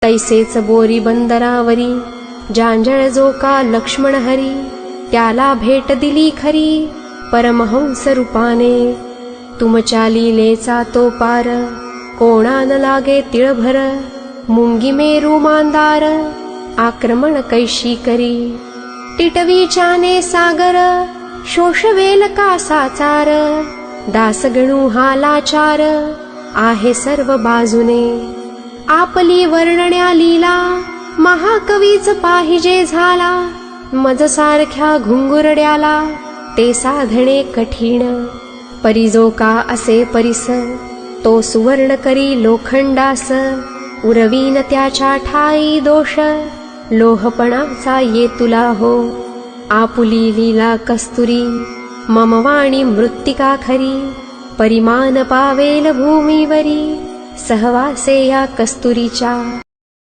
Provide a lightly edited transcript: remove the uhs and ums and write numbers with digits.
तैसेच बोरी बंदरावरी जांजळ जो का लक्ष्मण हरी, त्याला भेट दिली खरी परमहंस रूपाने. तुमच्या लीलेचा तो पार कोणा न लागे तिळभर, मुंगी मेरू मांदार आक्रमण कैशी करी. टिटवीच्याने सागर शोषवेल का साचार, दासगणू हा लाचार आहे सर्व बाजूने. आपली वर्णण्या लीला महाकवीच पाहिजे झाला, मज सारख्या घुंगुरड्याला ते साधणे कठीण. परिजो का असे परिस तो सुवर्ण करी लोखंडास, उरवीन त्याच्या ठाई दोष लोहपणाचा ये तुला हो. आपुली लीला कस्तुरी मम वाणी मृत्तिका खरी, परिमान पावेल भूमीवरी सहवासे या कस्तुरीच्या.